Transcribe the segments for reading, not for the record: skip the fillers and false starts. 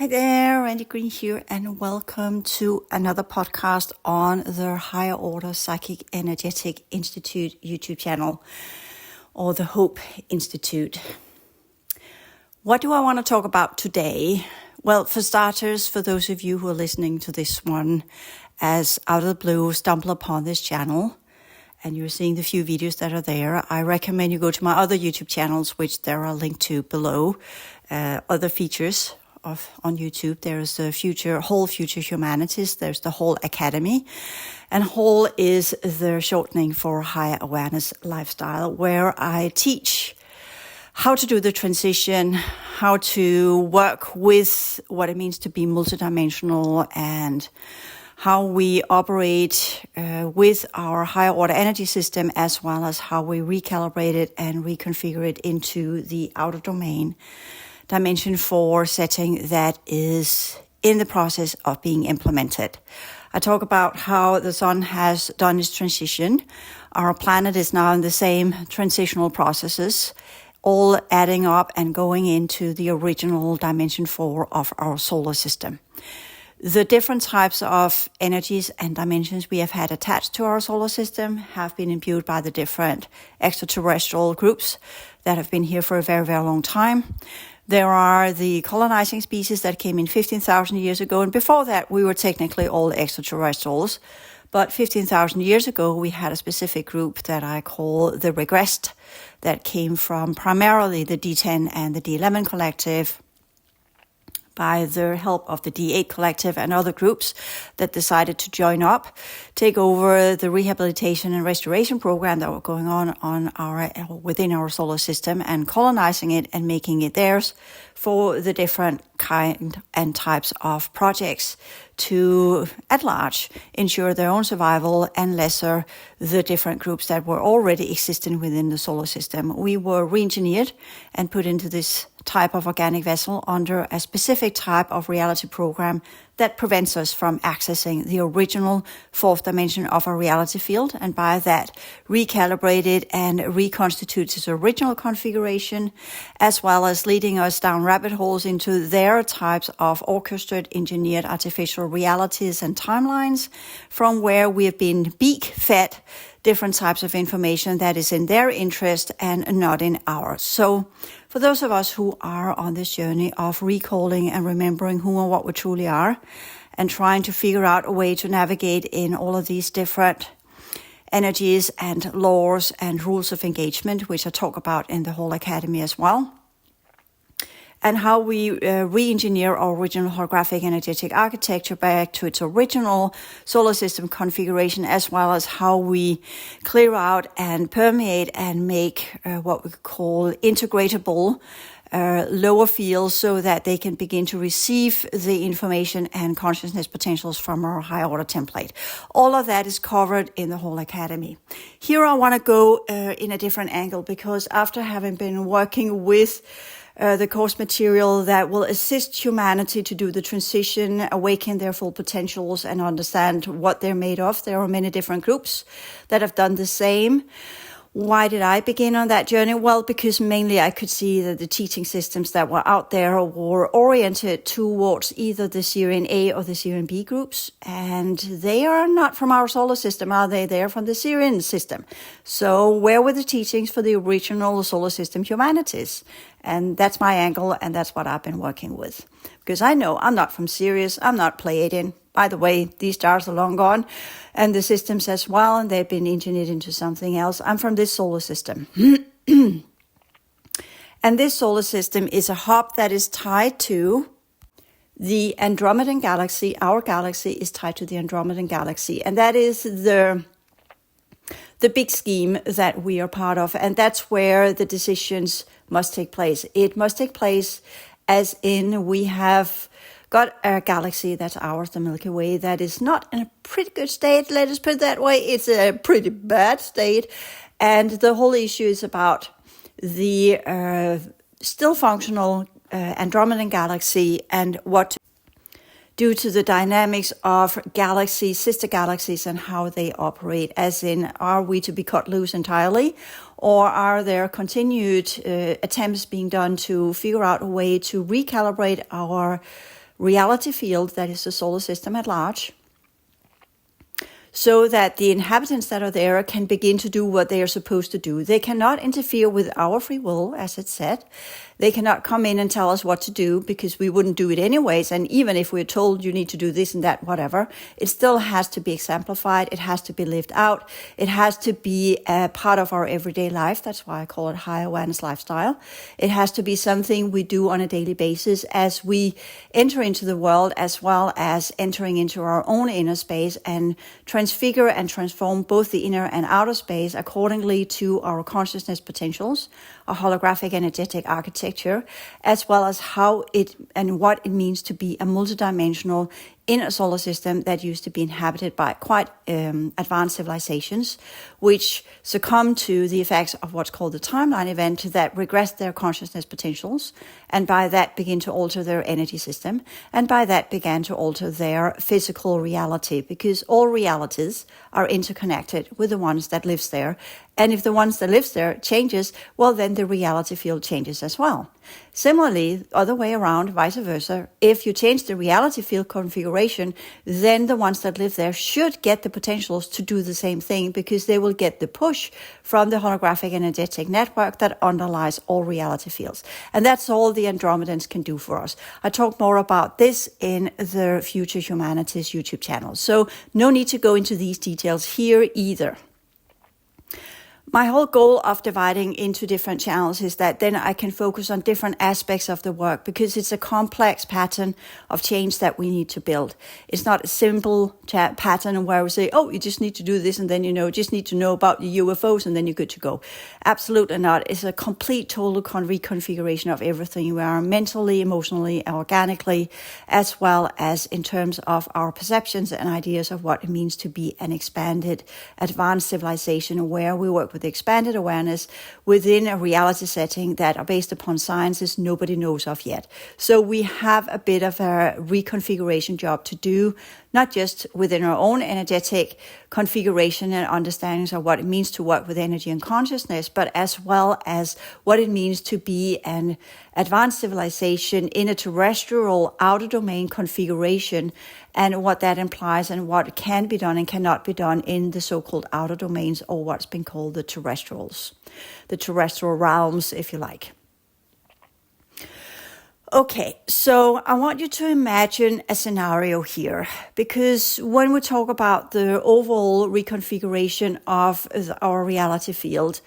Hi there, Randy Green here, and welcome to another podcast on the Higher Order Psychic Energetic Institute YouTube channel, or the Hope Institute. What do I want to talk about today? Well, for starters, for those of you who are listening to this one as out of the blue stumble upon this channel, and you're seeing the few videos that are there, I recommend you go to my other YouTube channels, which there are linked to below, other features on YouTube. There's the Whole Future Humanities. There's the Whole Academy. And Whole is the shortening for Higher Awareness Lifestyle, where I teach how to do the transition, how to work with what it means to be multidimensional, and how we operate with our higher order energy system, as well as how we recalibrate it and reconfigure it into the outer domain, Dimension 4 setting that is in the process of being implemented. I talk about how the sun has done its transition. Our planet is now in the same transitional processes, all adding up and going into the original Dimension 4 of our solar system. The different types of energies and dimensions we have had attached to our solar system have been imbued by the different extraterrestrial groups that have been here for a very, very long time. There are the colonizing species that came in 15,000 years ago, and before that we were technically all extraterrestrials. But 15,000 years ago we had a specific group that I call the regressed, that came from primarily the D10 and the D11 collective, by the help of the D8 collective and other groups that decided to join up, take over the rehabilitation and restoration program that were going on within our solar system, and colonizing it and making it theirs for the different kind and types of projects to, at large, ensure their own survival and lesser the different groups that were already existing within the solar system. We were re-engineered and put into this type of organic vessel under a specific type of reality program that prevents us from accessing the original fourth dimension of our reality field, and by that recalibrate it and reconstitute its original configuration, as well as leading us down rabbit holes into their types of orchestrated, engineered artificial realities and timelines, from where we have been beak-fed different types of information that is in their interest and not in ours. So for those of us who are on this journey of recalling and remembering who and what we truly are, and trying to figure out a way to navigate in all of these different energies and laws and rules of engagement, which I talk about in the Whole Academy as well, and how we re-engineer our original holographic energetic architecture back to its original solar system configuration, as well as how we clear out and permeate and make what we call integratable lower fields, so that they can begin to receive the information and consciousness potentials from our higher order template. All of that is covered in the Whole Academy. Here I want to go in a different angle, because after having been working with the course material that will assist humanity to do the transition, awaken their full potentials, and understand what they're made of, there are many different groups that have done the same. Why did I begin on that journey? Well, because mainly I could see that the teaching systems that were out there were oriented towards either the Sirian A or the Sirian B groups, and they are not from our solar system, are they? They're from the Sirian system. So where were the teachings for the original solar system humanities? And that's my angle, and that's what I've been working with. Because I know I'm not from Sirius, I'm not Pleiadian. By the way, these stars are long gone, and the systems as well, and they've been engineered into something else. I'm from this solar system. And this solar system is a hub that is tied to the Andromedan galaxy. Our galaxy is tied to the Andromedan galaxy, and that is the big scheme that we are part of, and that's where the decisions must take place. It must take place as in we have got a galaxy that's ours, the Milky Way, that is not in a pretty good state, let us put it that way. It's a pretty bad state, and the whole issue is about the still functional Andromedan galaxy and what due to the dynamics of galaxies, sister galaxies, and how they operate, as in, are we to be cut loose entirely, or are there continued attempts being done to figure out a way to recalibrate our reality field that is the solar system at large, so that the inhabitants that are there can begin to do what they are supposed to do. They cannot interfere with our free will, as it said. They cannot come in and tell us what to do, because we wouldn't do it anyways. And even if we're told you need to do this and that, whatever, it still has to be exemplified. It has to be lived out. It has to be a part of our everyday life. That's why I call it high awareness lifestyle. It has to be something we do on a daily basis as we enter into the world, as well as entering into our own inner space and transfigure and transform both the inner and outer space accordingly to our consciousness potentials, our holographic energetic architecture, as well as how it and what it means to be a multidimensional in a solar system that used to be inhabited by quite advanced civilizations, which succumb to the effects of what's called the timeline event that regress their consciousness potentials, and by that begin to alter their energy system, and by that began to alter their physical reality, because all realities are interconnected with the ones that lives there. And if the ones that lives there changes, well, then the reality field changes as well. Similarly, other way around, vice versa, if you change the reality field configuration, then the ones that live there should get the potentials to do the same thing, because they will get the push from the holographic energetic network that underlies all reality fields. And that's all the Andromedans can do for us. I talk more about this in the Future Humanities YouTube channel, so no need to go into these details here either. My whole goal of dividing into different channels is that then I can focus on different aspects of the work, because it's a complex pattern of change that we need to build. It's not a simple pattern where we say, oh, you just need to do this and then, just need to know about the UFOs and then you're good to go. Absolutely not. It's a complete total reconfiguration of everything. We are mentally, emotionally, organically, as well as in terms of our perceptions and ideas of what it means to be an expanded, advanced civilization, where we work with expanded awareness within a reality setting that are based upon sciences nobody knows of yet. So we have a bit of a reconfiguration job to do, not just within our own energetic configuration and understandings of what it means to work with energy and consciousness, but as well as what it means to be an advanced civilization in a terrestrial outer domain configuration, and what that implies and what can be done and cannot be done in the so-called outer domains, or what's been called the terrestrials, the terrestrial realms, if you like. Okay, so I want you to imagine a scenario here, because when we talk about the overall reconfiguration of our reality field,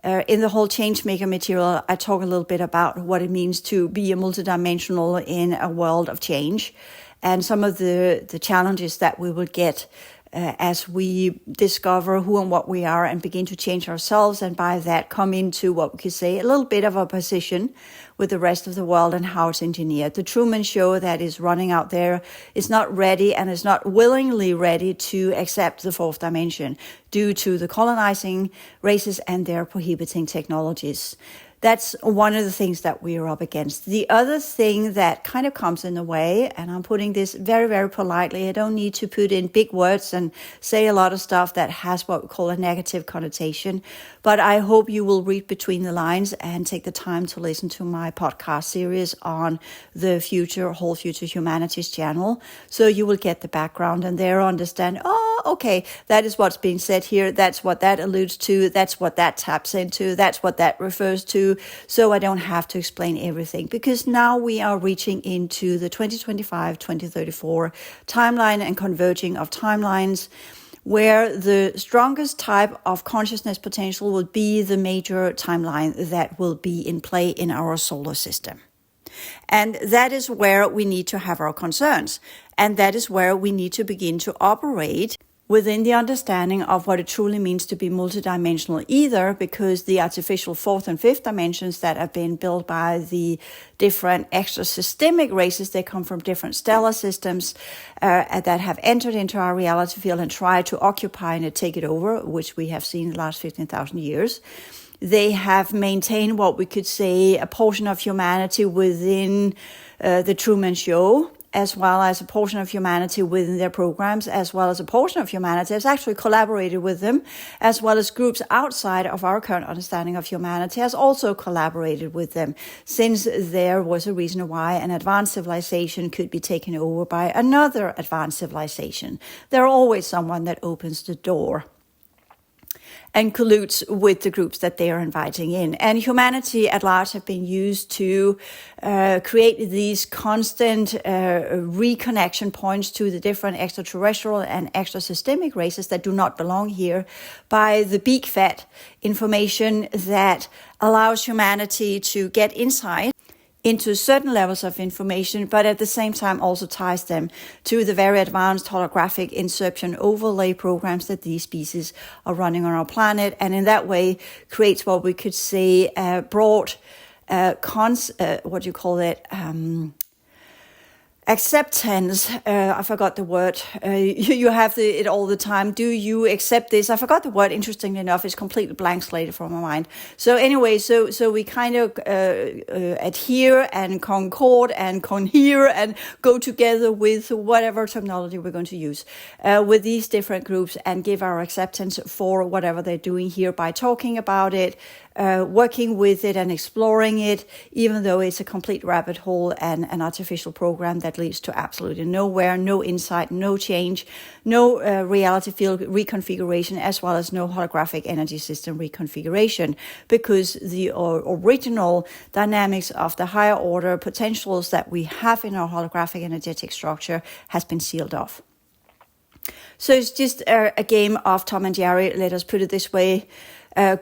in the whole Changemaker material, I talk a little bit about what it means to be a multidimensional in a world of change, and some of the challenges that we will get as we discover who and what we are and begin to change ourselves, and by that come into what we could say a little bit of a position with the rest of the world and how it's engineered. The Truman Show that is running out there is not ready and is not willingly ready to accept the fourth dimension due to the colonizing races and their prohibiting technologies. That's one of the things that we are up against. The other thing that kind of comes in the way, and I'm putting this very, very politely, I don't need to put in big words and say a lot of stuff that has what we call a negative connotation, but I hope you will read between the lines and take the time to listen to my podcast series on the Whole Future Humanities channel, so you will get the background and there understand, oh, okay, that is what's being said here, that's what that alludes to, that's what that taps into, that's what that refers to. So I don't have to explain everything, because now we are reaching into the 2025-2034 timeline and converging of timelines, where the strongest type of consciousness potential will be the major timeline that will be in play in our solar system. And that is where we need to have our concerns. And that is where we need to begin to operate within the understanding of what it truly means to be multidimensional, either because the artificial fourth and fifth dimensions that have been built by the different extra systemic races, they come from different stellar systems that have entered into our reality field and tried to occupy and take it over, which we have seen in the last 15,000 years. They have maintained what we could say a portion of humanity within the Truman Show, as well as a portion of humanity within their programs, as well as a portion of humanity has actually collaborated with them, as well as groups outside of our current understanding of humanity has also collaborated with them, since there was a reason why an advanced civilization could be taken over by another advanced civilization. There's always someone that opens the door and colludes with the groups that they are inviting in. And humanity at large have been used to create these constant reconnection points to the different extraterrestrial and extra-systemic races that do not belong here by the beak-fed information that allows humanity to get insight into certain levels of information, but at the same time also ties them to the very advanced holographic insertion overlay programs that these species are running on our planet, and in that way creates what we could say broad acceptance. I forgot the word. You have it all the time. Do you accept this? I forgot the word. Interestingly enough, it's completely blank slated from my mind. So anyway, so we kind of adhere and concord and conhere and go together with whatever terminology we're going to use with these different groups and give our acceptance for whatever they're doing here by talking about it, working with it and exploring it, even though it's a complete rabbit hole and an artificial program that leads to absolutely nowhere, no insight, no change, no reality field reconfiguration, as well as no holographic energy system reconfiguration, because the original dynamics of the higher order potentials that we have in our holographic energetic structure has been sealed off. So it's just a game of Tom and Jerry, let us put it this way,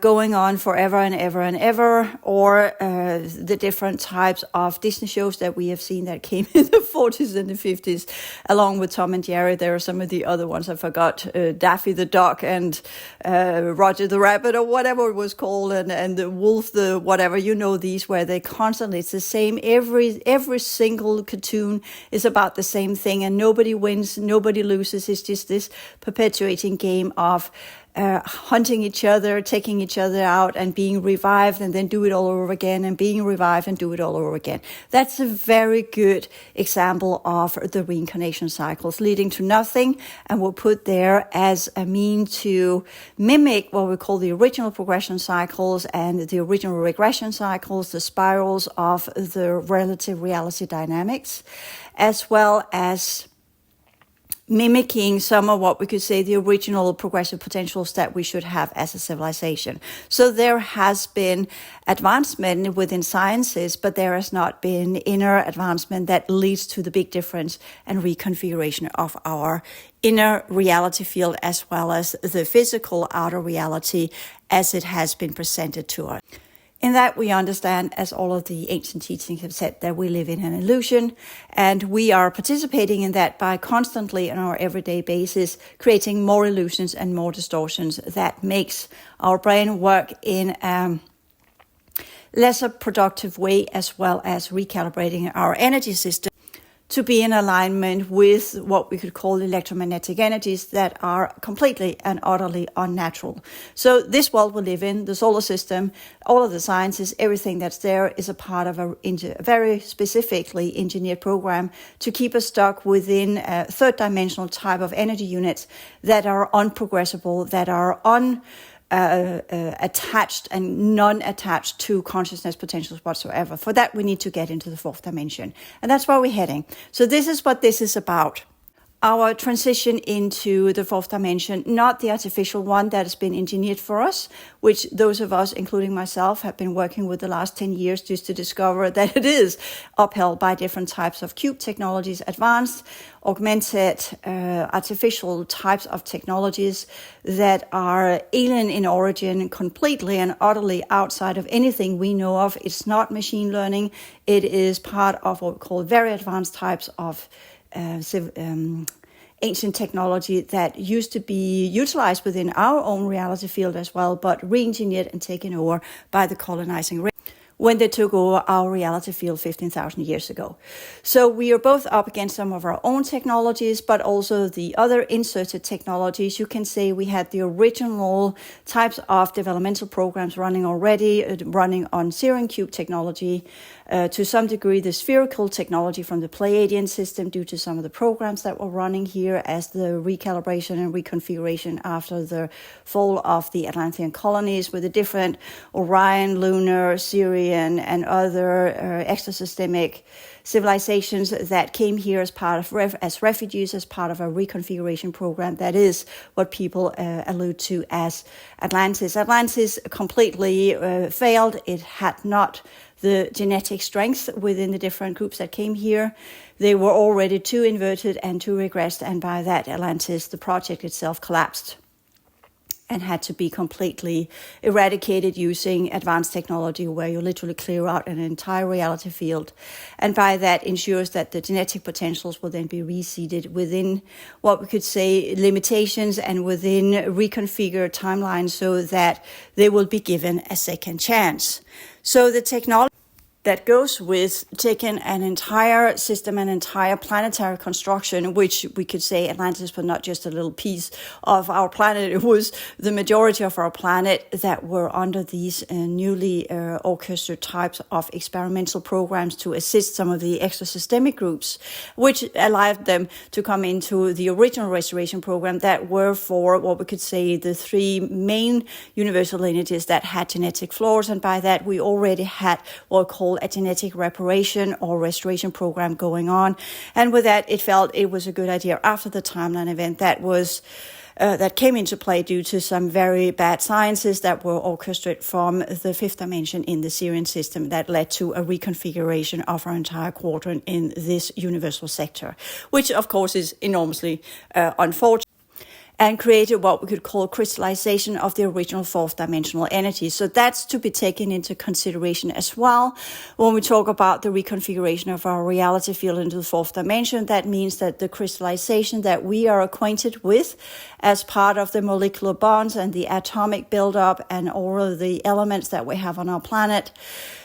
going on forever and ever and ever, or the different types of Disney shows that we have seen that came in the 40s and the 50s, along with Tom and Jerry. There are some of the other ones I forgot, Daffy the Duck and Roger the Rabbit, or whatever it was called, and the Wolf, the whatever, you know, these where they constantly, it's the same, every single cartoon is about the same thing, and nobody wins, nobody loses. It's just this perpetuating game of hunting each other, taking each other out and being revived, and then do it all over again, and being revived and do it all over again. That's a very good example of the reincarnation cycles leading to nothing, and we'll put there as a mean to mimic what we call the original progression cycles and the original regression cycles, the spirals of the relative reality dynamics, as well as mimicking some of what we could say the original progressive potentials that we should have as a civilization. So there has been advancement within sciences, but there has not been inner advancement that leads to the big difference and reconfiguration of our inner reality field, as well as the physical outer reality as it has been presented to us. In that, we understand, as all of the ancient teachings have said, that we live in an illusion, and we are participating in that by constantly on our everyday basis creating more illusions and more distortions that makes our brain work in a lesser productive way, as well as recalibrating our energy system to be in alignment with what we could call electromagnetic energies that are completely and utterly unnatural. So this world we live in, the solar system, all of the sciences, everything that's there is a part of a very specifically engineered program to keep us stuck within a third dimensional type of energy units that are unprogressible, that are attached and non-attached to consciousness potentials whatsoever. For that, we need to get into the fourth dimension. And that's where we're heading. So this is what this is about. Our transition into the fourth dimension, not the artificial one that has been engineered for us, which those of us, including myself, have been working with the last 10 years just to discover that it is upheld by different types of cube technologies, advanced, augmented, artificial types of technologies that are alien in origin, completely and utterly outside of anything we know of. It's not machine learning. It is part of what we call very advanced types of ancient technology that used to be utilized within our own reality field as well, but re-engineered and taken over by the colonizing race when they took over our reality field 15,000 years ago. So we are both up against some of our own technologies, but also the other inserted technologies. You can say we had the original types of developmental programs running already, running on Syrian Cube technology, to some degree the spherical technology from the Pleiadian system due to some of the programs that were running here as the recalibration and reconfiguration after the fall of the Atlantean colonies with the different Orion, Lunar, Sirian, and other extrasystemic civilizations that came here as part of as refugees, as part of a reconfiguration program. That is what people allude to as Atlantis. Atlantis completely failed. It had not the genetic strength within the different groups that came here. They were already too inverted and too regressed, and by that Atlantis, the project itself, collapsed and had to be completely eradicated using advanced technology where you literally clear out an entire reality field. And by that ensures that the genetic potentials will then be reseeded within what we could say limitations and within reconfigured timelines so that they will be given a second chance. So the technology that goes with taking an entire system, an entire planetary construction, which we could say Atlantis, but not just a little piece of our planet. It was the majority of our planet that were under these newly orchestrated types of experimental programs to assist some of the extrasystemic groups, which allowed them to come into the original restoration program that were for what we could say the three main universal lineages that had genetic flaws. And by that, we already had what we call a genetic reparation or restoration program going on. And with that, it felt it was a good idea after the timeline event that came into play due to some very bad sciences that were orchestrated from the fifth dimension in the Sirian system that led to a reconfiguration of our entire quadrant in this universal sector, which of course is enormously unfortunate, and created what we could call crystallization of the original fourth dimensional energy. So that's to be taken into consideration as well. When we talk about the reconfiguration of our reality field into the fourth dimension, that means that the crystallization that we are acquainted with as part of the molecular bonds and the atomic buildup and all of the elements that we have on our planet,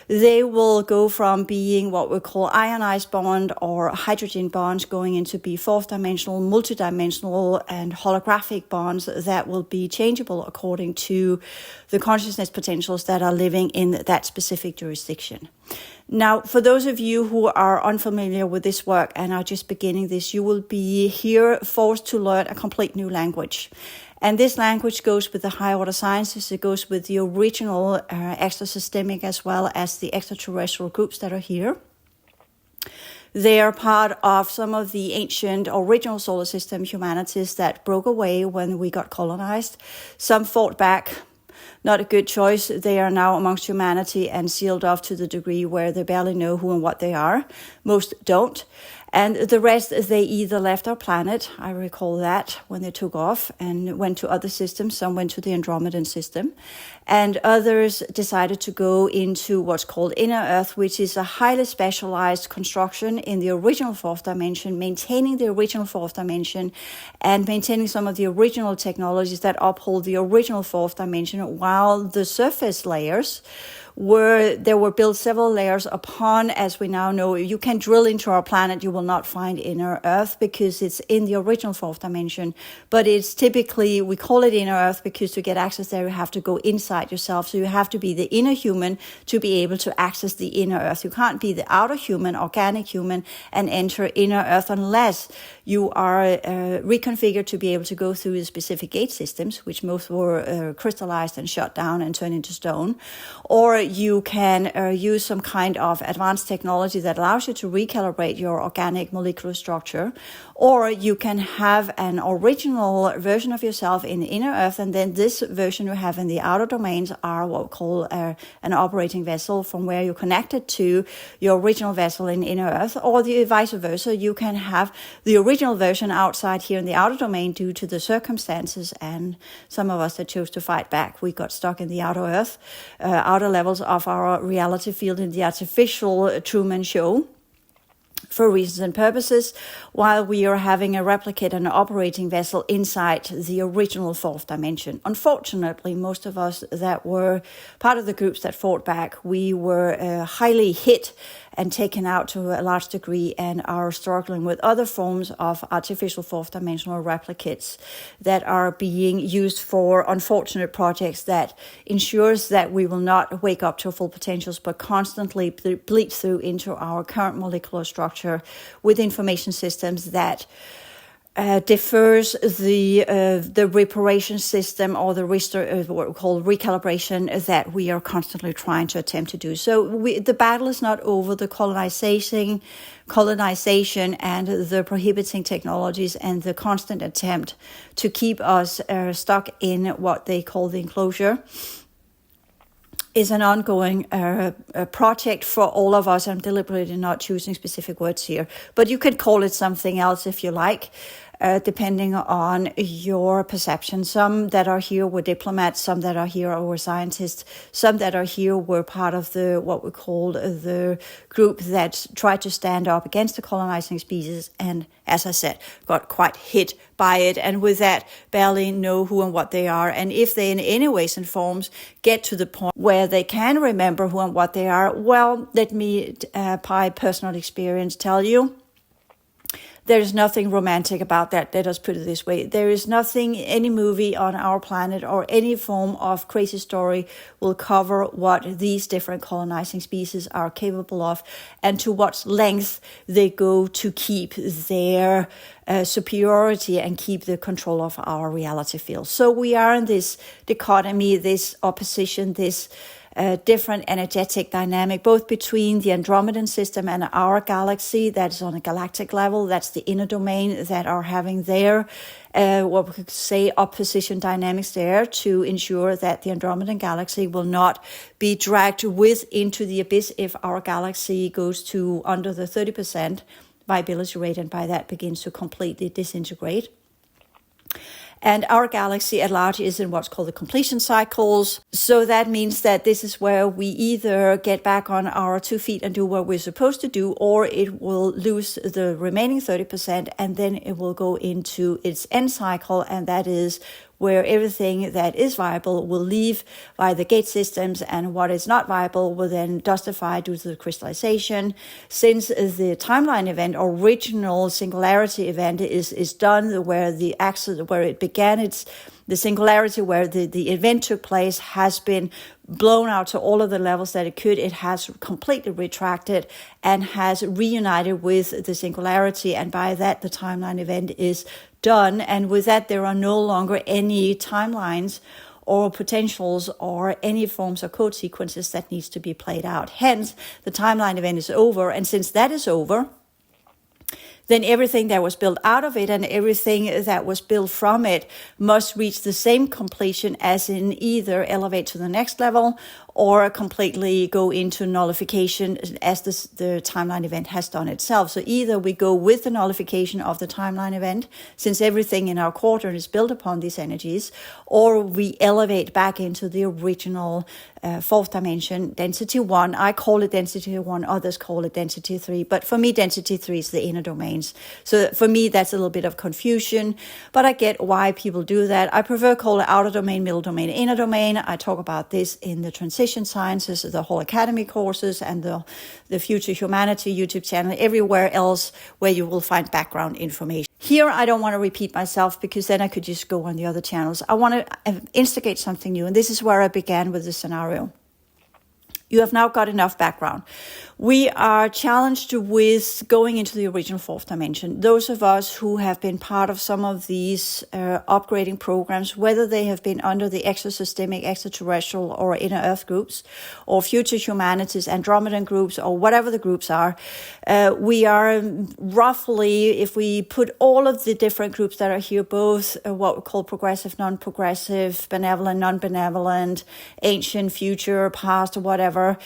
they will go from being what we call ionized bond or hydrogen bonds going into be fourth dimensional, multidimensional, and holographic bonds that will be changeable according to the consciousness potentials that are living in that specific jurisdiction. Now, for those of you who are unfamiliar with this work and are just beginning this, you will be here forced to learn a complete new language. And this language goes with the higher order sciences. It goes with the original extrasystemic as well as the extraterrestrial groups that are here. They are part of some of the ancient original solar system humanities that broke away when we got colonized. Some fought back. Not a good choice. They are now amongst humanity and sealed off to the degree where they barely know who and what they are. Most don't. And the rest, they either left our planet, I recall that, when they took off and went to other systems. Some went to the Andromedan system. And others decided to go into what's called Inner Earth, which is a highly specialized construction in the original fourth dimension, maintaining the original fourth dimension and maintaining some of the original technologies that uphold the original fourth dimension, while the surface layers there were built several layers upon, as we now know. You can drill into our planet, you will not find Inner Earth because it's in the original fourth dimension. But it's typically, we call it Inner Earth because to get access there, you have to go inside yourself. So you have to be the inner human to be able to access the Inner Earth. You can't be the outer human, organic human, and enter Inner Earth unless you are reconfigured to be able to go through the specific gate systems, which most were crystallized and shut down and turned into stone. Or you can use some kind of advanced technology that allows you to recalibrate your organic molecular structure. Or you can have an original version of yourself in the Inner Earth, and then this version you have in the outer domains are what we call an operating vessel from where you're connected to your original vessel in Inner Earth, or the vice versa. You can have the original version outside here in the outer domain due to the circumstances, and some of us that chose to fight back, we got stuck in the outer Earth, outer levels of our reality field in the artificial Truman Show, for reasons and purposes, while we are having a replicate and operating vessel inside the original fourth dimension. Unfortunately, most of us that were part of the groups that fought back, we were highly hit and taken out to a large degree and are struggling with other forms of artificial fourth dimensional replicates that are being used for unfortunate projects that ensures that we will not wake up to full potentials but constantly bleed through into our current molecular structure with information systems that differs the reparation system or the what we call recalibration that we are constantly trying to attempt to do. So the battle is not over. The colonization and the prohibiting technologies and the constant attempt to keep us stuck in what they call the enclosure is an ongoing project for all of us. I'm deliberately not choosing specific words here, but you can call it something else if you like, depending on your perception. Some that are here were diplomats, some that are here were scientists, some that are here were part of the what we call the group that tried to stand up against the colonizing species, and as I said, got quite hit by it, and with that barely know who and what they are. And if they in any ways and forms get to the point where they can remember who and what they are, well, let me by personal experience tell you, there is nothing romantic about that. Let us put it this way. There is nothing, any movie on our planet or any form of crazy story will cover what these different colonizing species are capable of and to what length they go to keep their superiority and keep the control of our reality field. So we are in this dichotomy, this opposition, this different energetic dynamic, both between the Andromedan system and our galaxy, that's on a galactic level, that's the inner domain that are having their, what we could say, opposition dynamics there to ensure that the Andromedan galaxy will not be dragged into the abyss if our galaxy goes to under the 30% viability rate and by that begins to completely disintegrate. And our galaxy at large is in what's called the completion cycles. So that means that this is where we either get back on our 2 feet and do what we're supposed to do, or it will lose the remaining 30% and then it will go into its end cycle. And that is where everything that is viable will leave via the gate systems, and what is not viable will then dustify due to the crystallization. Since the timeline event, original singularity event is done, where the axis, where it began, it's the singularity where the event took place has been blown out to all of the levels that it could. It has completely retracted and has reunited with the singularity, and by that the timeline event is done. And with that, there are no longer any timelines or potentials or any forms of code sequences that needs to be played out. Hence, the timeline event is over. And since that is over, then everything that was built out of it and everything that was built from it must reach the same completion, as in either elevate to the next level or completely go into nullification as the timeline event has done itself. So either we go with the nullification of the timeline event, since everything in our quadrant is built upon these energies, or we elevate back into the original fourth dimension, density 1. I call it density 1, others call it density 3, but for me, density 3 is the inner domains. So for me, that's a little bit of confusion, but I get why people do that. I prefer call it outer domain, middle domain, inner domain. I talk about this in the transition sciences, the whole academy courses, and the Future Humanity YouTube channel, everywhere else where you will find background information. Here, I don't want to repeat myself because then I could just go on the other channels. I want to instigate something new, and this is where I began with the scenario. You have now got enough background. We are challenged with going into the original fourth dimension. Those of us who have been part of some of these upgrading programs, whether they have been under the exosystemic, extraterrestrial, or inner Earth groups, or Future Humanities, Andromedan groups, or whatever the groups are, we are roughly, if we put all of the different groups that are here, both what we call progressive, non-progressive, benevolent, non-benevolent, ancient, future, past, whatever,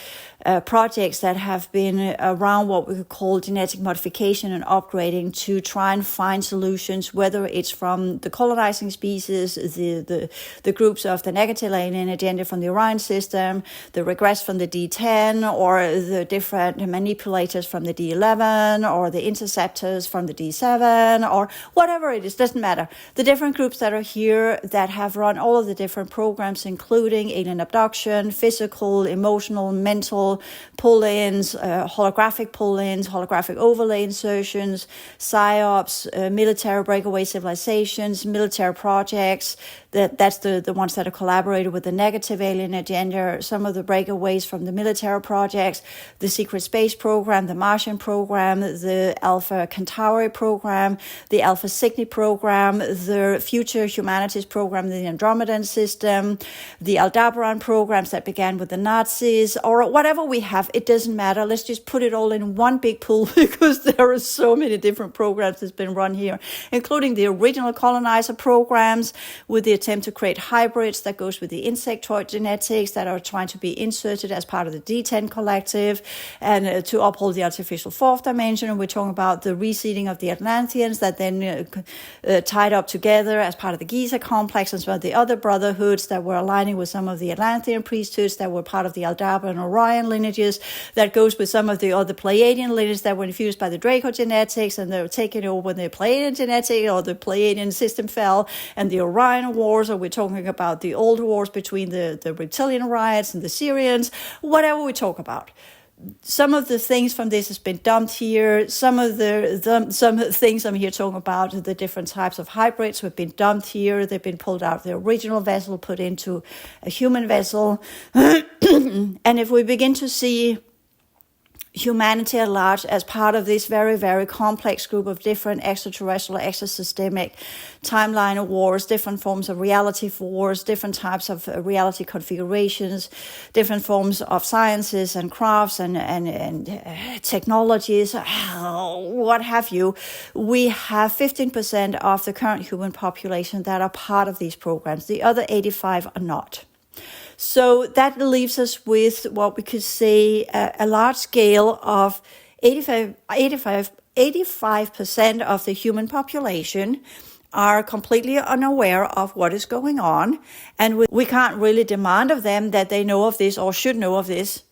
projects that have been around what we could call genetic modification and upgrading to try and find solutions, whether it's from the colonizing species, the groups of the negative alien agenda from the Orion system, the regress from the D10, or the different manipulators from the D11, or the interceptors from the D7, or whatever it is, doesn't matter. The different groups that are here that have run all of the different programs, including alien abduction, physical, emotional, mental, example, pull-ins, holographic pull-ins, holographic overlay insertions, PSYOPs, military breakaway civilizations, military projects. That's the ones that are collaborated with the negative alien agenda, some of the breakaways from the military projects, the secret space program, the Martian program, the Alpha Centauri program, the Alpha Cygni program, the future humanities program, the Andromedan system, the Aldebaran programs that began with the Nazis, or whatever we have. It doesn't matter. Let's just put it all in one big pool because there are so many different programs that's been run here, including the original colonizer programs with the attempt to create hybrids that goes with the insectoid genetics that are trying to be inserted as part of the D10 collective, and to uphold the artificial fourth dimension. And we're talking about the reseeding of the Atlanteans that then tied up together as part of the Giza complex, and some of the other brotherhoods that were aligning with some of the Atlantean priesthoods that were part of the Aldebaran and Orion lineages, that goes with some of the other Pleiadian lineages that were infused by the Draco genetics, and they were taken over when the Pleiadian genetic or the Pleiadian system fell, and the Orion Wars, or we're talking about the old wars between the reptilian riots and the Syrians, whatever we talk about. Some of the things from this has been dumped here. Some of the things I'm here talking about, the different types of hybrids have been dumped here. They've been pulled out of the original vessel, put into a human vessel. And if we begin to see humanity at large as part of this very, very complex group of different extraterrestrial, extrasystemic timeline of wars, different forms of reality for wars, different types of reality configurations, different forms of sciences and crafts and technologies, what have you. We have 15% of the current human population that are part of these programs. The other 85 are not. So that leaves us with what we could say a large scale of 85% of the human population are completely unaware of what is going on. And we can't really demand of them that they know of this or should know of this.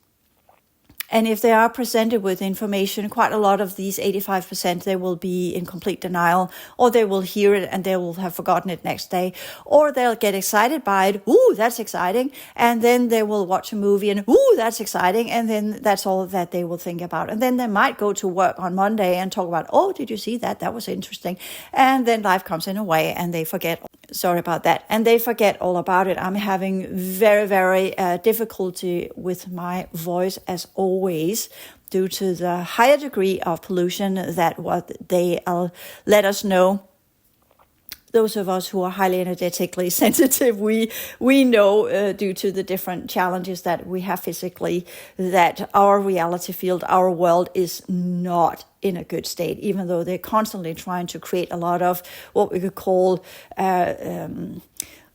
And if they are presented with information, quite a lot of these 85%, they will be in complete denial, or they will hear it and they will have forgotten it next day, or they'll get excited by it. Ooh, that's exciting. And then they will watch a movie and, ooh, that's exciting. And then that's all that they will think about. And then they might go to work on Monday and talk about, oh, did you see that? That was interesting. And then life comes in a way and they forget. Sorry about that. And they forget all about it. I'm having very, very difficulty with my voice as always due to the higher degree of pollution that what they let us know. Those of us who are highly energetically sensitive, we know due to the different challenges that we have physically that our reality field, our world is not in a good state, even though they're constantly trying to create a lot of what we could call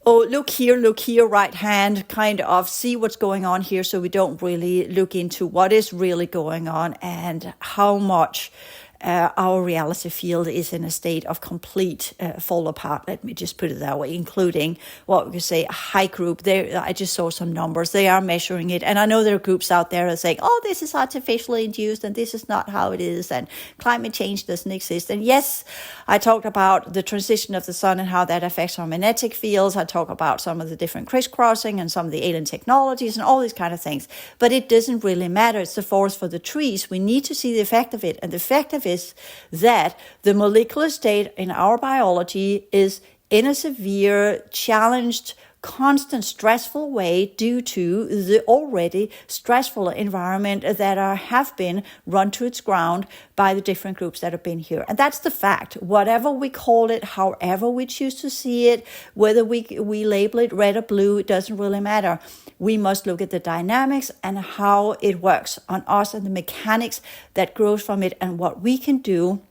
look here, right hand, kind of see what's going on here, so we don't really look into what is really going on and how much our reality field is in a state of complete fall apart. Let me just put it that way, including what we could say a high group. I just saw some numbers. They are measuring it. And I know there are groups out there that are saying, oh, this is artificially induced and this is not how it is and climate change doesn't exist. And yes, I talked about the transition of the sun and how that affects our magnetic fields. I talk about some of the different crisscrossing and some of the alien technologies and all these kind of things. But it doesn't really matter. It's the forest for the trees. We need to see the effect of it. And the effect of it is that the molecular state in our biology is in a severe, challenged, constant, stressful way due to the already stressful environment that have been run to its ground by the different groups that have been here. And that's the fact. Whatever we call it, however we choose to see it, whether we label it red or blue, it doesn't really matter. We must look at the dynamics and how it works on us and the mechanics that grows from it and what we can do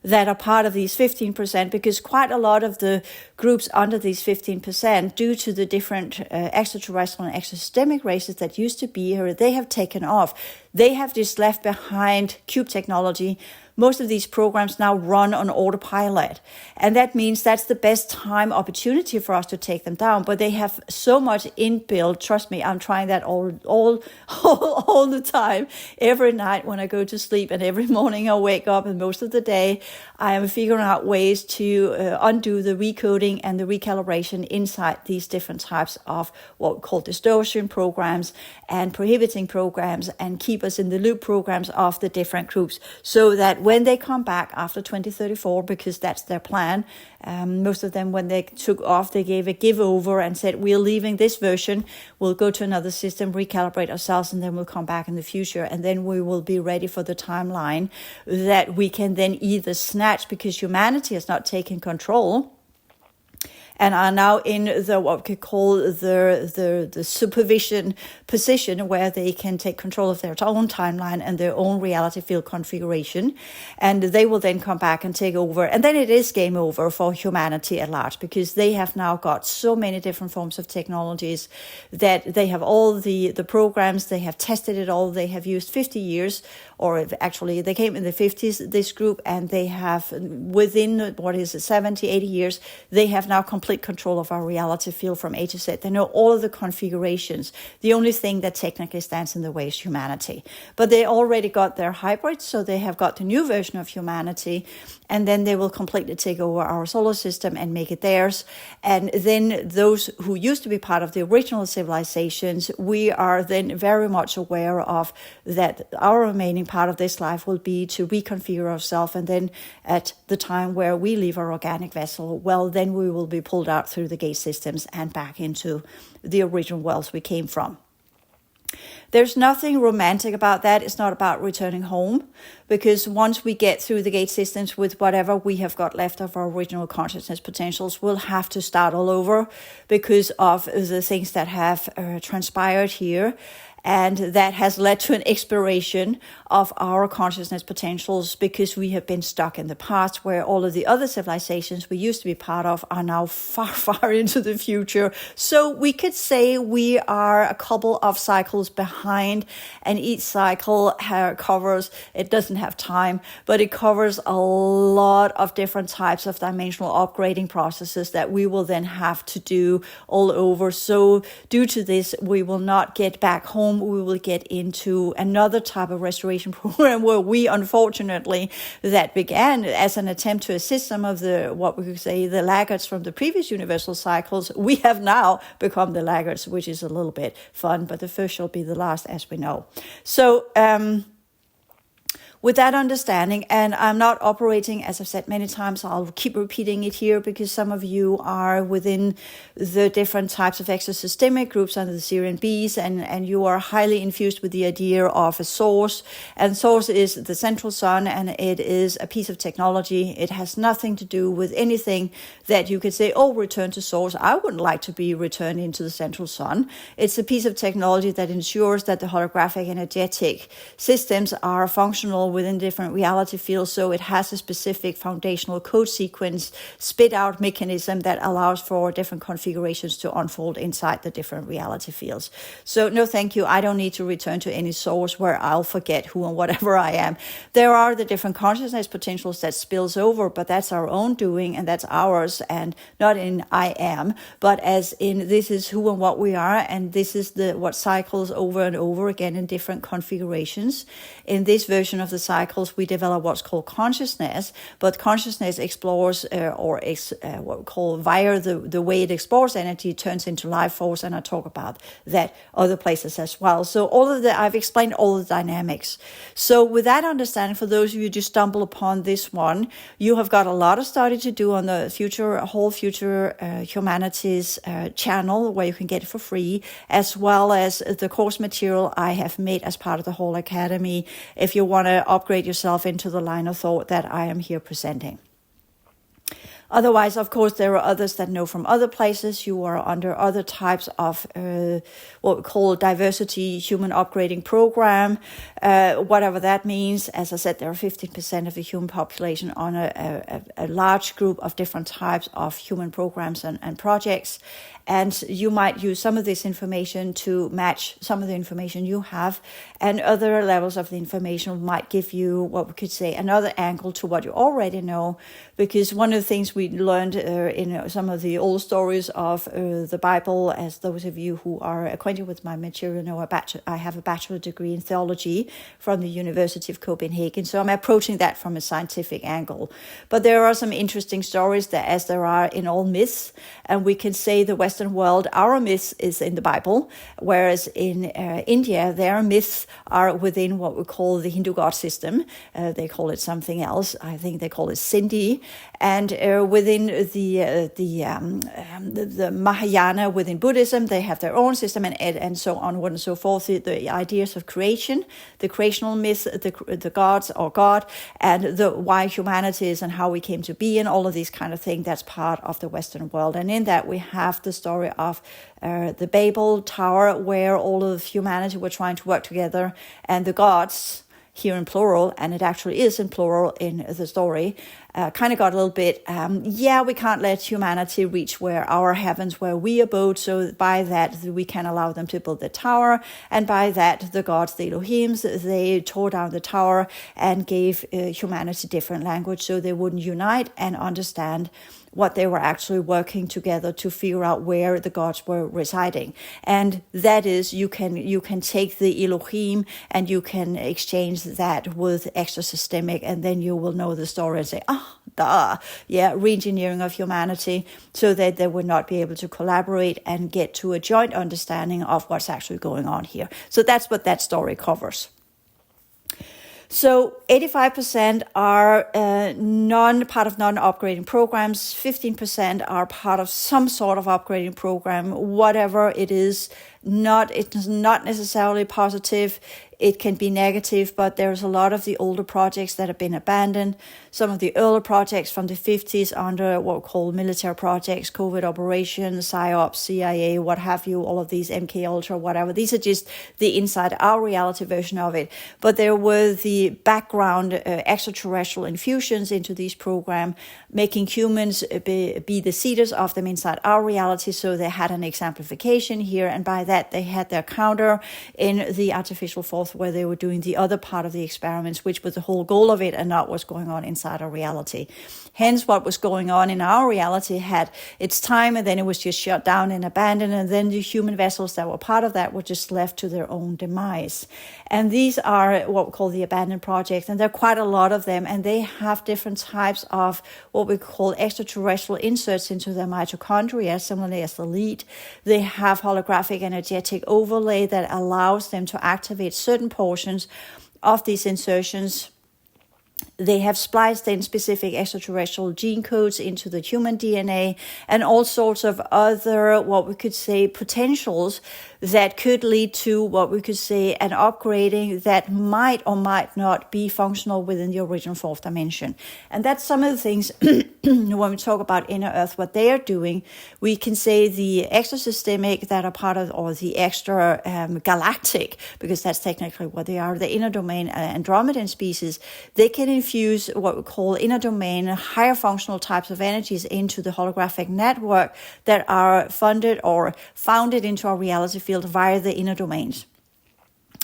that are part of these 15%, because quite a lot of the groups under these 15%, due to the different extraterrestrial and extrasystemic races that used to be here, they have taken off. They have just left behind cube technology, most of these programs now run on autopilot. And that means that's the best time opportunity for us to take them down. But they have so much inbuilt. Trust me, I'm trying that all the time, every night when I go to sleep, and every morning I wake up, and most of the day I am figuring out ways to undo the recoding and the recalibration inside these different types of what we call distortion programs and prohibiting programs and keep us in the loop programs of the different groups, so that when they come back after 2034, because that's their plan, most of them, when they took off, they gave a give over and said, we're leaving this version, we'll go to another system, recalibrate ourselves, and then we'll come back in the future. And then we will be ready for the timeline that we can then either snatch, because humanity has not taken control and are now in the what we could call the supervision position, where they can take control of their own timeline and their own reality field configuration, and they will then come back and take over. And then it is game over for humanity at large, because they have now got so many different forms of technologies that they have all the programs, they have tested it all, they have used 50 years, or actually they came in the 50s, this group, and they have within, 70, 80 years, they have now complete control of our reality field from A to Z. They know all of the configurations. The only thing that technically stands in the way is humanity. But they already got their hybrids, so they have got the new version of humanity, and then they will completely take over our solar system and make it theirs. And then those who used to be part of the original civilizations, we are then very much aware of that our remaining part of this life will be to reconfigure ourselves, and then at the time where we leave our organic vessel, well, then we will be pulled out through the gate systems and back into the original worlds we came from. There's nothing romantic about that. It's not about returning home, because once we get through the gate systems with whatever we have got left of our original consciousness potentials, we'll have to start all over because of the things that have transpired here. And that has led to an exploration of our consciousness potentials, because we have been stuck in the past, where all of the other civilizations we used to be part of are now far, far into the future. So we could say we are a couple of cycles behind, and each cycle covers, it doesn't have time, but it covers a lot of different types of dimensional upgrading processes that we will then have to do all over. So due to this, we will not get back home. We will get into another type of restoration program, where we, unfortunately, that began as an attempt to assist some of the, what we could say, the laggards from the previous universal cycles, we have now become the laggards, which is a little bit fun, but the first shall be the last, as we know. So, with that understanding, and I'm not operating, as I've said many times, I'll keep repeating it here because some of you are within the different types of exosystemic groups under the Sirian Bees, and you are highly infused with the idea of a source. And source is the central sun, and it is a piece of technology. It has nothing to do with anything that you could say, oh, return to source. I wouldn't like to be returned into the central sun. It's a piece of technology that ensures that the holographic energetic systems are functional within different reality fields. So it has a specific foundational code sequence, spit out mechanism that allows for different configurations to unfold inside the different reality fields. So no, thank you. I don't need to return to any source where I'll forget who and whatever I am. There are the different consciousness potentials that spills over, but that's our own doing, and that's ours, and not in I am, but as in this is who and what we are, and this is the what cycles over and over again in different configurations. In this version of the cycles, we develop what's called consciousness, but consciousness explores what we call via the way it explores energy turns into life force, and I talk about that other places as well. So I've explained all the dynamics. So with that understanding, for those of you who just stumble upon this one, you have got a lot of study to do on the whole future humanities channel, where you can get it for free, as well as the course material I have made as part of the whole academy, if you want to upgrade yourself into the line of thought that I am here presenting. Otherwise, of course, there are others that know from other places. You are under other types of what we call diversity human upgrading program, whatever that means. As I said, there are 15% of the human population on a large group of different types of human programs and projects. And you might use some of this information to match some of the information you have, and other levels of the information might give you what we could say another angle to what you already know. Because one of the things we learned in some of the old stories of the Bible, as those of you who are acquainted with my material know, I have a bachelor degree in theology from the University of Copenhagen, so I'm approaching that from a scientific angle. But there are some interesting stories that, as there are in all myths, and we can say the Western world, our myth is in the Bible, whereas in India, their myths are within what we call the Hindu god system. They call it something else. I think they call it Sindhi. And within the Mahayana, within Buddhism, they have their own system, and so onward and so forth. The ideas of creation, the creational myth, the gods or God, and the why humanity is and how we came to be, and all of these kind of things. That's part of the Western world. And in that, we have the story of the Babel Tower, where all of humanity were trying to work together, and the gods, here in plural, and it actually is in plural in the story, kind of got a little bit, we can't let humanity reach where our heavens, where we abode, so by that we can allow them to build the tower, and by that the gods, the Elohims, they tore down the tower and gave humanity different language so they wouldn't unite and understand what they were actually working together to figure out where the gods were residing. And that is, you can take the Elohim and you can exchange that with extra-systemic, and then you will know the story and say, re-engineering of humanity, so that they would not be able to collaborate and get to a joint understanding of what's actually going on here. So that's what that story covers. So 85% are part of non-upgrading programs, 15% are part of some sort of upgrading program, whatever it is. It's not necessarily positive. It can be negative, but there's a lot of the older projects that have been abandoned. Some of the earlier projects from the 50s under what we call military projects, COVID operations, PSYOPs, CIA, what have you, all of these, MK Ultra, whatever. These are just the inside our reality version of it. But there were the background extraterrestrial infusions into these programs, making humans be the seeders of them inside our reality. So they had an exemplification here, and by that they had their counter in the artificial fourth, where they were doing the other part of the experiments, which was the whole goal of it and not what's going on inside our reality. Hence, what was going on in our reality had its time, and then it was just shut down and abandoned, and then the human vessels that were part of that were just left to their own demise. And these are what we call the abandoned projects, and there are quite a lot of them, and they have different types of what we call extraterrestrial inserts into their mitochondria, similarly as the lead. They have holographic energetic overlay that allows them to activate certain portions of these insertions. They have spliced in specific extraterrestrial gene codes into the human DNA, and all sorts of other, what we could say, potentials that could lead to what we could say an upgrading that might or might not be functional within the original fourth dimension. And that's some of the things when we talk about inner earth, what they are doing. We can say the extra-systemic that are part of, or the extra galactic, because that's technically what they are, the inner domain Andromedan species, they can infuse what we call inner domain, higher functional types of energies into the holographic network that are funded or founded into our reality field via the inner domains.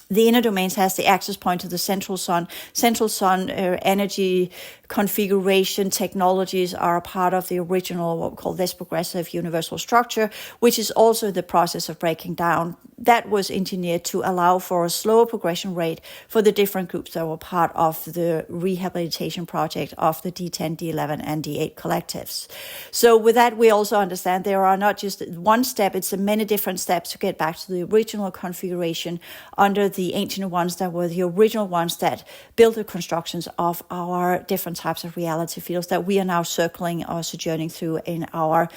The inner domains has the access point to the central sun. Central sun energy configuration technologies are a part of the original, what we call this progressive universal structure, which is also in the process of breaking down. That was engineered to allow for a slower progression rate for the different groups that were part of the rehabilitation project of the D10, D11, and D8 collectives. So with that, we also understand there are not just one step, it's many different steps to get back to the original configuration under the ancient ones that were the original ones that built the constructions of our different types of reality fields that we are now circling or sojourning through in our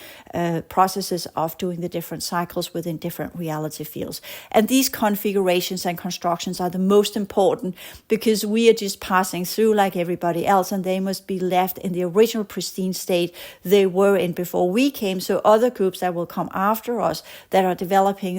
processes of doing the different cycles within different reality fields. And these configurations and constructions are the most important because we are just passing through like everybody else, and they must be left in the original pristine state they were in before we came. So other groups that will come after us that are developing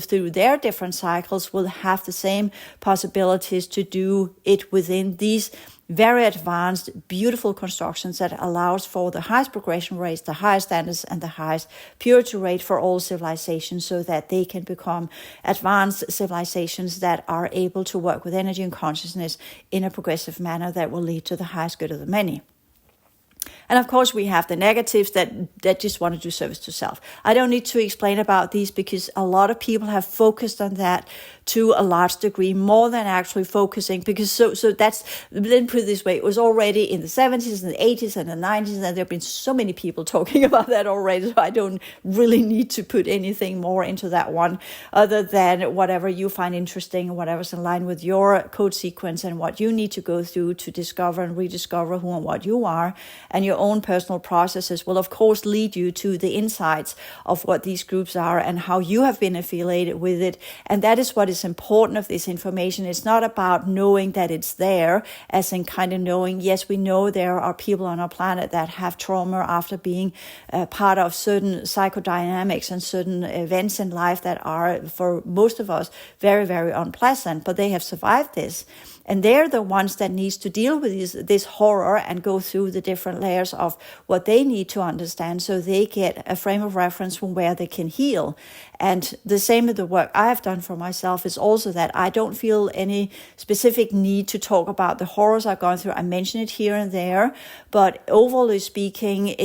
through their different cycles will have the same possibilities to do it within these very advanced, beautiful constructions that allows for the highest progression rates, the highest standards, and the highest purity rate for all civilizations, so that they can become advanced civilizations that are able to work with energy and consciousness in a progressive manner that will lead to the highest good of the many. And of course, we have the negatives that just want to do service to self. I don't need to explain about these because a lot of people have focused on that to a large degree, more than actually focusing, because so that's, let me put it this way, it was already in the 70s and the 80s and the 90s, and there have been so many people talking about that already, so I don't really need to put anything more into that one, other than whatever you find interesting, whatever's in line with your code sequence and what you need to go through to discover and rediscover who and what you are, and your own personal processes will of course lead you to the insights of what these groups are and how you have been affiliated with it. And that is what is important of this information. It's not about knowing that it's there, as in kind of knowing, yes, we know there are people on our planet that have trauma after being part of certain psychodynamics and certain events in life that are, for most of us, very, very unpleasant, but they have survived this. And they're the ones that needs to deal with this horror and go through the different layers of what they need to understand, so they get a frame of reference from where they can heal. And the same with the work I have done for myself is also that I don't feel any specific need to talk about the horrors I've gone through. I mention it here and there, but overall speaking,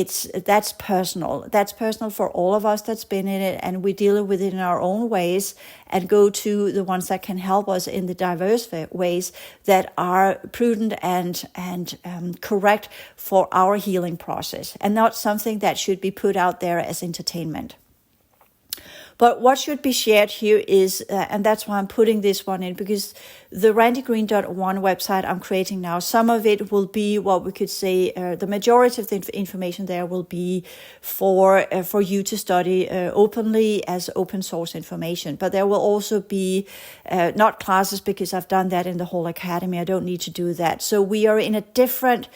that's personal. That's personal for all of us that's been in it, and we deal with it in our own ways and go to the ones that can help us in the diverse ways that are prudent and correct for our healing process, and not something that should be put out there as entertainment. But what should be shared here is, and that's why I'm putting this one in, because the randygreen.one website I'm creating now, some of it will be what we could say, the majority of the information there will be for you to study openly as open source information. But there will also be not classes, because I've done that in the whole academy. I don't need to do that. So we are in a different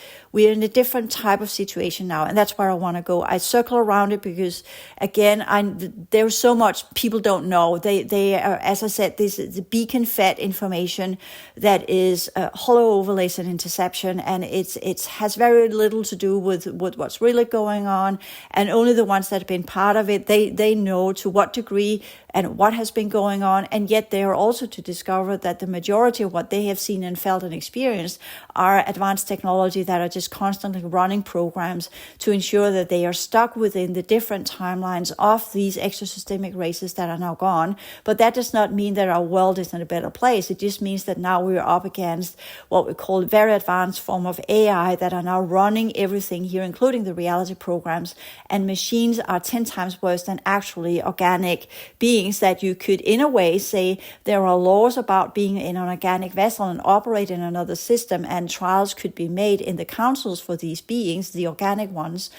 type of situation now, and that's where I want to go. I circle around it because, again, there's so much people don't know. They are, as I said, this is the beacon fed information that is hollow overlays and interception, and it has very little to do with what's really going on. And only the ones that have been part of it, they know to what degree and what has been going on. And yet they are also to discover that the majority of what they have seen and felt and experienced are advanced technology that are just constantly running programs to ensure that they are stuck within the different timelines of these exosystemic races that are now gone. But that does not mean that our world is in a better place. It just means that now we are up against what we call very advanced form of AI that are now running everything here, including the reality programs. And machines are 10 times worse than actually organic beings that you could, in a way, say there are laws about being in an organic vessel and operate in another system, and trials could be made in the councils for these beings, the organic ones.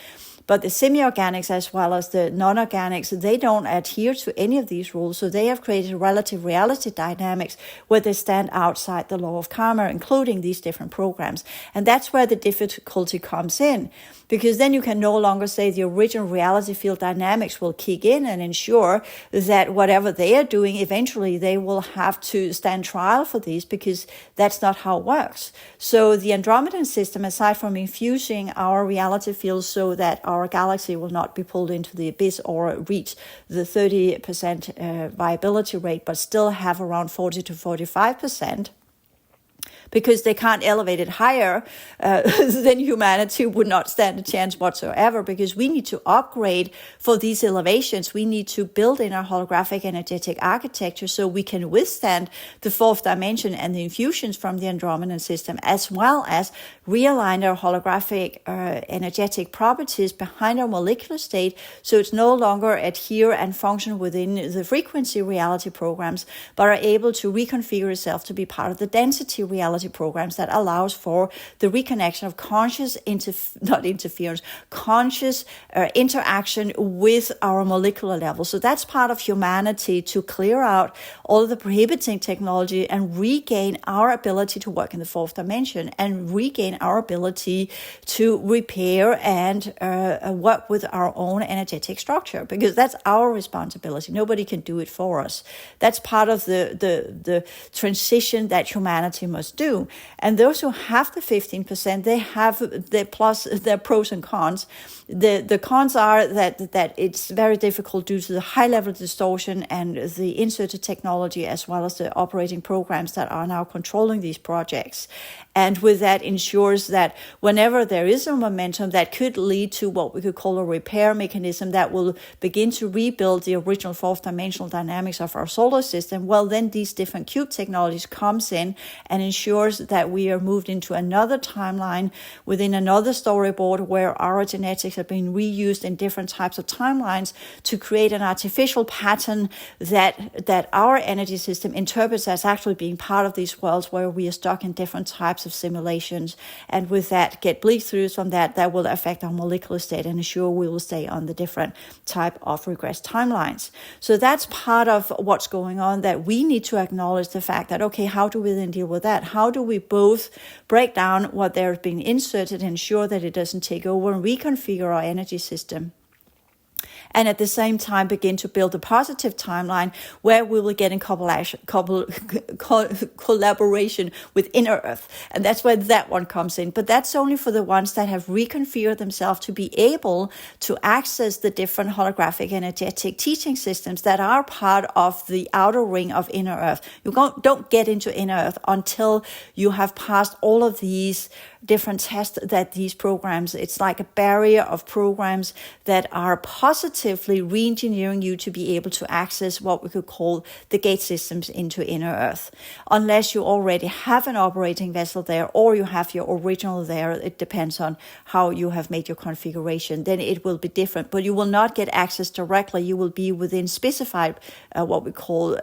But the semi-organics as well as the non-organics, they don't adhere to any of these rules. So they have created relative reality dynamics where they stand outside the law of karma, including these different programs. And that's where the difficulty comes in, because then you can no longer say the original reality field dynamics will kick in and ensure that whatever they are doing, eventually they will have to stand trial for these, because that's not how it works. So the Andromedan system, aside from infusing our reality fields so that our galaxy will not be pulled into the abyss or reach the 30% viability rate, but still have around 40 to 45%, because they can't elevate it higher, then humanity would not stand a chance whatsoever, because we need to upgrade for these elevations. We need to build in our holographic energetic architecture so we can withstand the fourth dimension and the infusions from the Andromedan system, as well as realign our holographic energetic properties behind our molecular state, so it's no longer adhere and function within the frequency reality programs, but are able to reconfigure itself to be part of the density reality programs that allows for the reconnection of conscious conscious interaction with our molecular level. So that's part of humanity, to clear out all of the prohibiting technology and regain our ability to work in the fourth dimension, and regain our ability to repair and work with our own energetic structure, because that's our responsibility. Nobody can do it for us. That's part of the transition that humanity must do. And those who have the 15%, they have their pros and cons. The cons are that it's very difficult due to the high level of distortion and the inserted technology, as well as the operating programs that are now controlling these projects. And with that ensures that whenever there is a momentum that could lead to what we could call a repair mechanism that will begin to rebuild the original fourth dimensional dynamics of our solar system, well, then these different cube technologies comes in and ensures that we are moved into another timeline within another storyboard, where our genetics have been reused in different types of timelines to create an artificial pattern that our energy system interprets as actually being part of these worlds where we are stuck in different types of simulations, and with that get bleed-throughs from that will affect our molecular state and ensure we will stay on the different type of regressed timelines. So that's part of what's going on, that we need to acknowledge the fact that, okay, how do we then deal with that? How do we both break down what there's been inserted and ensure that it doesn't take over, and reconfigure our energy system, and at the same time begin to build a positive timeline where we will get in collaboration with Inner Earth. And that's where that one comes in. But that's only for the ones that have reconfigured themselves to be able to access the different holographic energetic teaching systems that are part of the outer ring of Inner Earth. You don't get into Inner Earth until you have passed all of these different tests that these programs, it's like a barrier of programs that are positively re-engineering you to be able to access what we could call the gate systems into Inner Earth. Unless you already have an operating vessel there, or you have your original there, it depends on how you have made your configuration, then it will be different. But you will not get access directly. You will be within specified what we call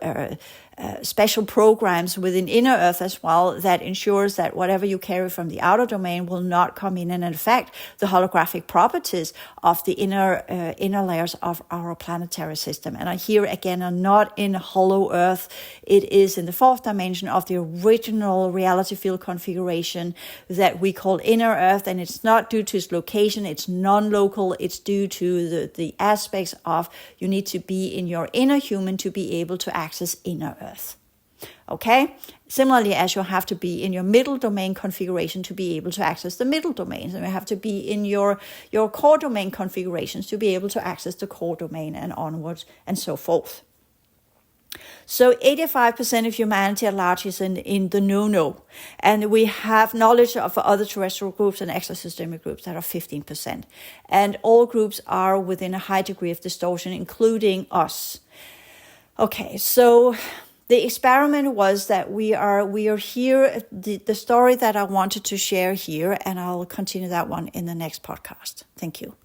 special programs within Inner Earth as well, that ensures that whatever you carry from the outer domain will not come in and affect the holographic properties of the inner layers of our planetary system. And here again are not in hollow Earth. It is in the fourth dimension of the original reality field configuration that we call Inner Earth, and it's not due to its location, it's non-local, it's due to the aspects of you need to be in your inner human to be able to access Inner Earth. Okay? Similarly, as you have to be in your middle domain configuration to be able to access the middle domains, and you have to be in your core domain configurations to be able to access the core domain, and onwards and so forth. So 85% of humanity at large is in the no-no. And we have knowledge of other terrestrial groups and exosystemic groups that are 15%. And all groups are within a high degree of distortion, including us. Okay, so the experiment was that we are here, the story that I wanted to share here, and I'll continue that one in the next podcast. Thank you.